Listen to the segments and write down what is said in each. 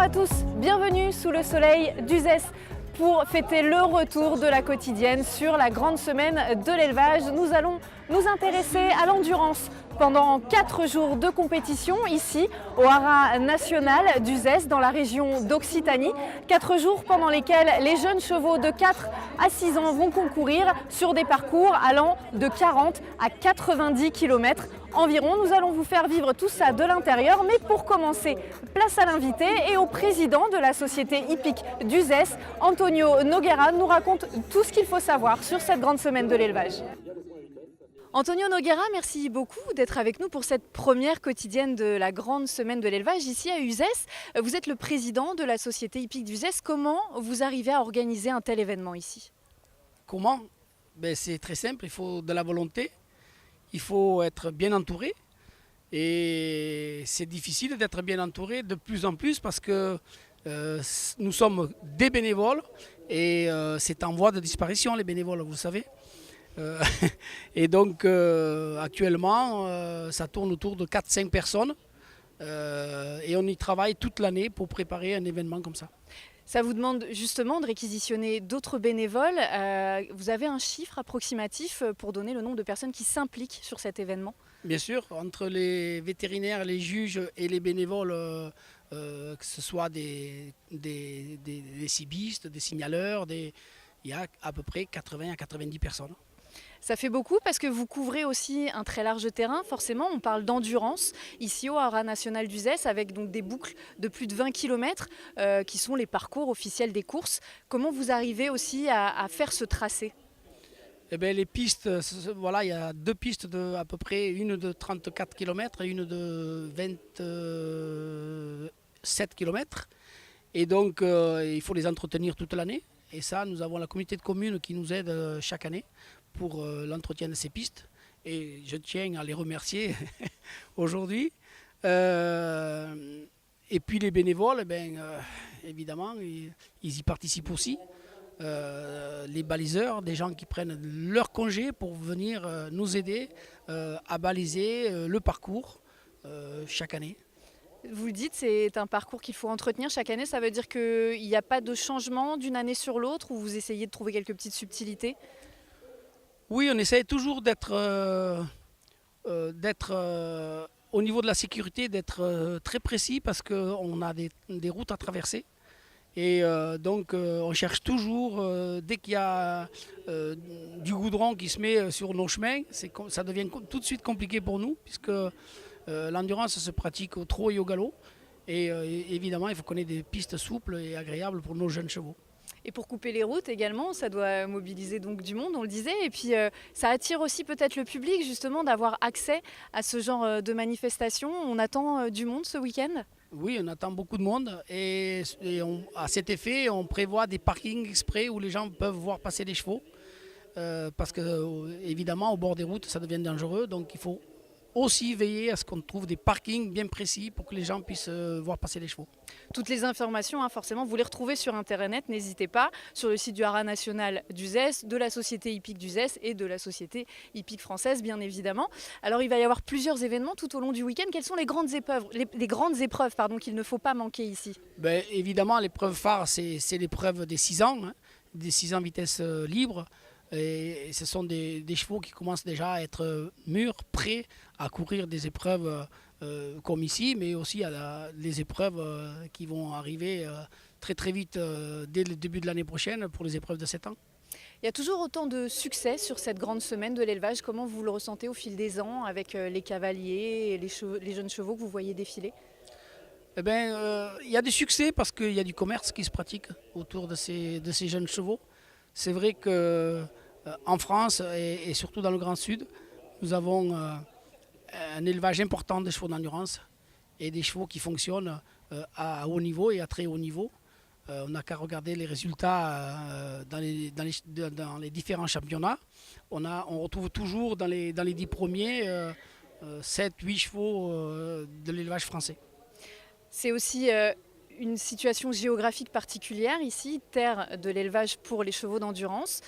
Bonjour à tous, bienvenue sous le soleil d'Uzès pour fêter le retour de la quotidienne sur la grande semaine de l'élevage. Nous allons nous intéresser à l'endurance pendant 4 jours de compétition ici au haras national d'Uzès dans la région d'Occitanie. 4 jours pendant lesquels les jeunes chevaux de 4 à 6 ans vont concourir sur des parcours allant de 40 à 90 km environ. Nous allons vous faire vivre tout ça de l'intérieur, mais pour commencer, place à l'invité et au président de la société hippique d'Uzès, Antonio Nogueira, nous raconte tout ce qu'il faut savoir sur cette grande semaine de l'élevage. Antonio Nogueira, merci beaucoup d'être avec nous pour cette première quotidienne de la grande semaine de l'élevage ici à Uzès. Vous êtes le président de la société hippique d'Uzès. Comment vous arrivez à organiser un tel événement ici? Comment? C'est très simple, il faut de la volonté, il faut être bien entouré. Et c'est difficile d'être bien entouré de plus en plus parce que nous sommes des bénévoles et c'est en voie de disparition les bénévoles, vous savez. Et donc actuellement ça tourne autour de 4-5 personnes et on y travaille toute l'année pour préparer un événement comme ça. Ça vous demande justement de réquisitionner d'autres bénévoles. Vous avez un chiffre approximatif pour donner le nombre de personnes qui s'impliquent sur cet événement? Bien sûr, entre les vétérinaires, les juges et les bénévoles, que ce soit des cibistes, des signaleurs, il y a à peu près 80 à 90 personnes. Ça fait beaucoup parce que vous couvrez aussi un très large terrain. Forcément, on parle d'endurance ici au haras national d'Uzès avec donc des boucles de plus de 20 km qui sont les parcours officiels des courses. Comment vous arrivez aussi à faire ce tracé? Eh bien, les pistes, voilà, il y a 2 pistes à peu près, une de 34 km et une de 27 km. Et donc, il faut les entretenir toute l'année. Et ça, nous avons la communauté de communes qui nous aide chaque année pour l'entretien de ces pistes. Et je tiens à les remercier aujourd'hui. Et puis les bénévoles, évidemment, ils y participent aussi. Les baliseurs, des gens qui prennent leur congé pour venir nous aider à baliser le parcours chaque année. Vous le dites, c'est un parcours qu'il faut entretenir chaque année. Ça veut dire qu'il n'y a pas de changement d'une année sur l'autre ou vous essayez de trouver quelques petites subtilités? Oui, on essaie toujours d'être au niveau de la sécurité, d'être très précis parce qu'on a des routes à traverser. Et donc on cherche toujours, dès qu'il y a du goudron qui se met sur nos chemins, ça devient tout de suite compliqué pour nous puisque l'endurance se pratique au trot et au galop. Et évidemment, il faut qu'on ait des pistes souples et agréables pour nos jeunes chevaux. Et pour couper les routes également, ça doit mobiliser donc du monde, on le disait. Et puis ça attire aussi peut-être le public justement d'avoir accès à ce genre de manifestations. On attend du monde ce week-end? Oui, on attend beaucoup de monde et à cet effet, on prévoit des parkings exprès où les gens peuvent voir passer les chevaux. Parce que évidemment, au bord des routes, ça devient dangereux. Donc il faut aussi veiller à ce qu'on trouve des parkings bien précis pour que les gens puissent voir passer les chevaux. Toutes les informations, forcément, vous les retrouvez sur Internet, n'hésitez pas, sur le site du haras national d'Uzès, de la société hippique d'Uzès et de la société hippique française, bien évidemment. Alors, il va y avoir plusieurs événements tout au long du week-end. Quelles sont les grandes épreuves, qu'il ne faut pas manquer ici? Évidemment, l'épreuve phare, c'est l'épreuve des 6 ans, des 6 ans vitesse libre. Et ce sont des chevaux qui commencent déjà à être mûrs, prêts à courir des épreuves comme ici, mais aussi à les épreuves qui vont arriver très très vite dès le début de l'année prochaine pour les épreuves de 7 ans. Il y a toujours autant de succès sur cette grande semaine de l'élevage. Comment vous le ressentez au fil des ans avec les cavaliers et les jeunes chevaux que vous voyez défiler? Il y a du succès parce qu'il y a du commerce qui se pratique autour de ces jeunes chevaux. C'est vrai qu'en France et surtout dans le Grand Sud, nous avons un élevage important de chevaux d'endurance et des chevaux qui fonctionnent à haut niveau et à très haut niveau. On n'a qu'à regarder les résultats dans les différents championnats. On retrouve toujours dans les 10 premiers 7-8 chevaux de l'élevage français. C'est aussi une situation géographique particulière ici, terre de l'élevage pour les chevaux d'endurance.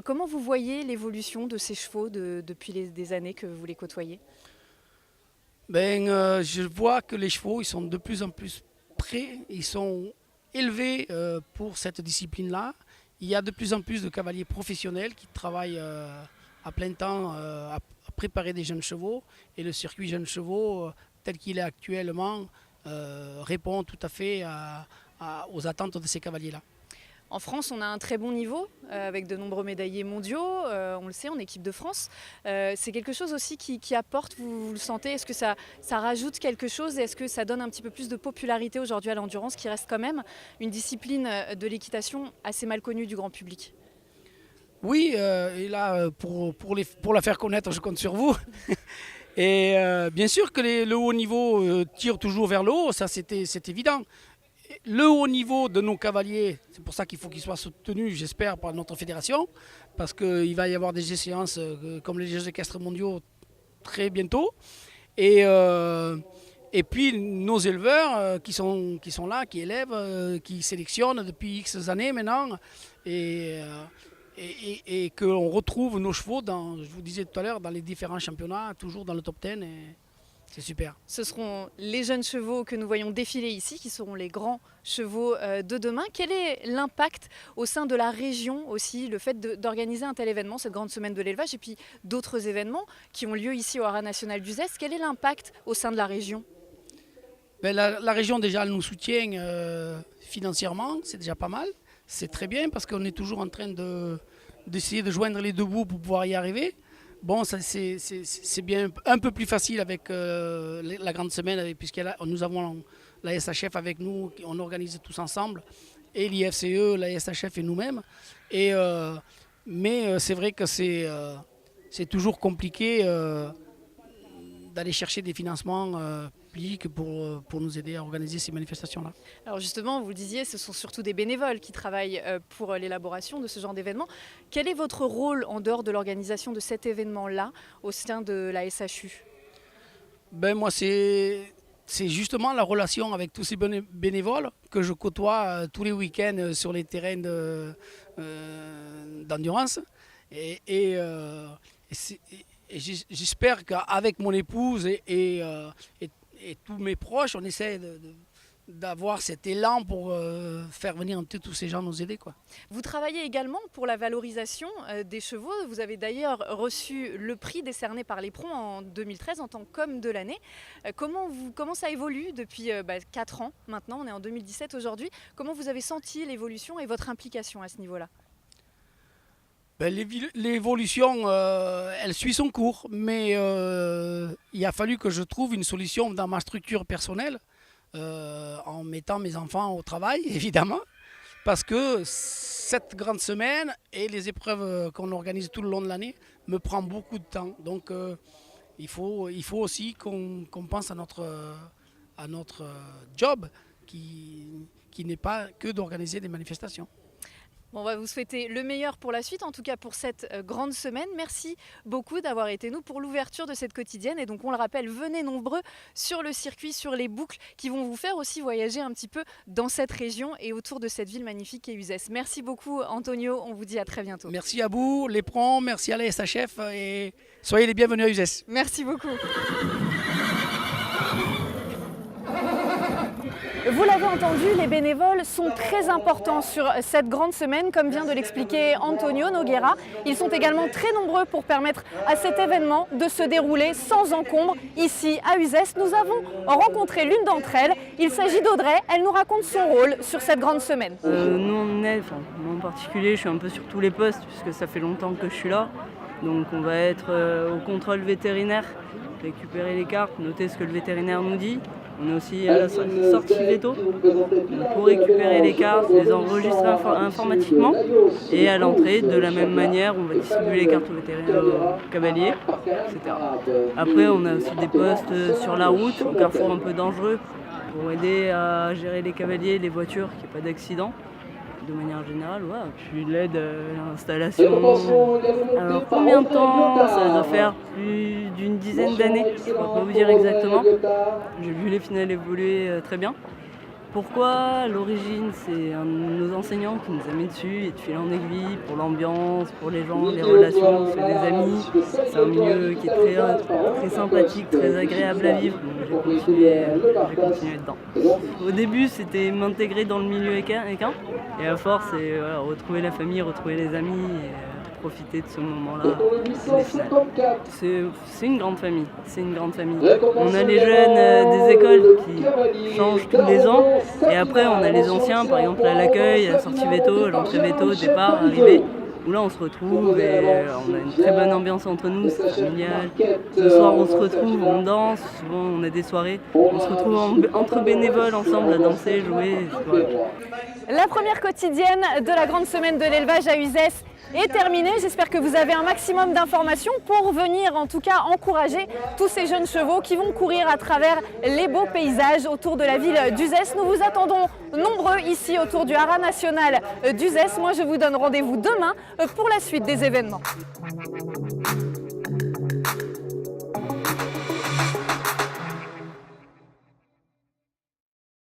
Comment vous voyez l'évolution de ces chevaux depuis des années que vous les côtoyez? Je vois que les chevaux ils sont de plus en plus prêts, ils sont élevés pour cette discipline-là. Il y a de plus en plus de cavaliers professionnels qui travaillent à plein temps à préparer des jeunes chevaux. Et le circuit jeunes chevaux, tel qu'il est actuellement, répond tout à fait aux attentes de ces cavaliers-là. En France, on a un très bon niveau avec de nombreux médaillés mondiaux, on le sait, en équipe de France. C'est quelque chose aussi qui apporte, vous le sentez? Est-ce que ça rajoute quelque chose et est-ce que ça donne un petit peu plus de popularité aujourd'hui à l'endurance qui reste quand même une discipline de l'équitation assez mal connue du grand public? Oui, et là, pour la faire connaître, je compte sur vous. Et bien sûr que le haut niveau tire toujours vers le haut, ça c'est évident. Le haut niveau de nos cavaliers, c'est pour ça qu'il faut qu'ils soient soutenus, j'espère, par notre fédération, parce qu'il va y avoir des échéances comme les Jeux équestres mondiaux très bientôt. Et puis nos éleveurs qui sont là, qui élèvent, qui sélectionnent depuis X années maintenant, et qu'on retrouve nos chevaux, je vous disais tout à l'heure, dans les différents championnats, toujours dans le top 10. C'est super. Ce seront les jeunes chevaux que nous voyons défiler ici, qui seront les grands chevaux de demain. Quel est l'impact au sein de la région aussi, le fait d'organiser un tel événement, cette grande semaine de l'élevage, et puis d'autres événements qui ont lieu ici au Haras national d'Uzès? Quel est l'impact au sein de la région? La région déjà elle nous soutient financièrement, c'est déjà pas mal. C'est très bien parce qu'on est toujours en train d'essayer de joindre les deux bouts pour pouvoir y arriver. Bon, c'est bien un peu plus facile avec la grande semaine, puisque nous avons la SHF avec nous, on organise tous ensemble, et l'IFCE, la SHF et nous-mêmes. Mais c'est vrai que c'est toujours compliqué d'aller chercher des financements publics pour nous aider à organiser ces manifestations-là. Alors justement, vous le disiez, ce sont surtout des bénévoles qui travaillent pour l'élaboration de ce genre d'événement. Quel est votre rôle en dehors de l'organisation de cet événement-là au sein de la SHU? Moi, c'est justement la relation avec tous ces bénévoles que je côtoie tous les week-ends sur les terrains d'endurance. Et j'espère qu'avec mon épouse et tous mes proches, on essaie d'avoir cet élan pour faire venir tous ces gens nous aider, quoi. Vous travaillez également pour la valorisation des chevaux. Vous avez d'ailleurs reçu le prix décerné par l'Éperon en 2013 en tant qu'homme de l'année. Comment ça évolue depuis 4 ans maintenant? On est en 2017 aujourd'hui. Comment vous avez senti l'évolution et votre implication à ce niveau-là? L'évolution, elle suit son cours, mais il a fallu que je trouve une solution dans ma structure personnelle, en mettant mes enfants au travail, évidemment, parce que cette grande semaine et les épreuves qu'on organise tout le long de l'année me prend beaucoup de temps. Donc il faut aussi qu'on pense à notre job qui n'est pas que d'organiser des manifestations. On va vous souhaiter le meilleur pour la suite, en tout cas pour cette grande semaine. Merci beaucoup d'avoir été nous pour l'ouverture de cette quotidienne. Et donc on le rappelle, venez nombreux sur le circuit, sur les boucles qui vont vous faire aussi voyager un petit peu dans cette région et autour de cette ville magnifique qu'est Uzès. Merci beaucoup Antonio, on vous dit à très bientôt. Merci à vous, l'Éperon, merci à la SHF et soyez les bienvenus à Uzès. Merci beaucoup. Vous l'avez entendu, les bénévoles sont très importants sur cette grande semaine, comme vient de l'expliquer Antonio Noguera. Ils sont également très nombreux pour permettre à cet événement de se dérouler sans encombre ici à Uzès. Nous avons rencontré l'une d'entre elles. Il s'agit d'Audrey. Elle nous raconte son rôle sur cette grande semaine. Nous, moi en particulier, je suis un peu sur tous les postes puisque ça fait longtemps que je suis là. Donc on va être au contrôle vétérinaire, récupérer les cartes, noter ce que le vétérinaire nous dit. On est aussi à la sortie véto pour récupérer les cartes, les enregistrer informatiquement. Et à l'entrée, de la même manière, on va distribuer les cartes aux vétérinaires, aux cavaliers, etc. Après, on a aussi des postes sur la route, au carrefour un peu dangereux, pour aider à gérer les cavaliers, les voitures, qu'il n'y ait pas d'accident. De manière générale, puis l'aide à l'installation. Alors combien de temps? Ça doit faire plus d'une dizaine d'années, je ne peux pas vous dire exactement. J'ai vu les finales évoluer très bien. Pourquoi? À l'origine, c'est un de nos enseignants qui nous a mis dessus et de fil en aiguille pour l'ambiance, pour les gens, les relations, on fait des amis. C'est un milieu qui est très sympathique, très agréable à vivre, donc j'ai continué dedans. Au début, c'était m'intégrer dans le milieu équin et à force, c'est voilà, retrouver la famille, retrouver les amis et profiter de ce moment-là. C'est une grande famille, On a les jeunes des écoles qui changent tous les ans et après on a les anciens, par exemple à l'accueil, à la sortie veto, à l'entrée veto, au départ, arrivée, où là on se retrouve et on a une très bonne ambiance entre nous, c'est familial. Le soir on se retrouve, on danse, souvent on a des soirées, on se retrouve entre bénévoles ensemble à danser, jouer. Voilà. La première quotidienne de la grande semaine de l'élevage à Uzès est terminée. J'espère que vous avez un maximum d'informations pour venir en tout cas encourager tous ces jeunes chevaux qui vont courir à travers les beaux paysages autour de la ville d'Uzès. Nous vous attendons nombreux ici autour du haras national d'Uzès. Moi je vous donne rendez-vous demain pour la suite des événements.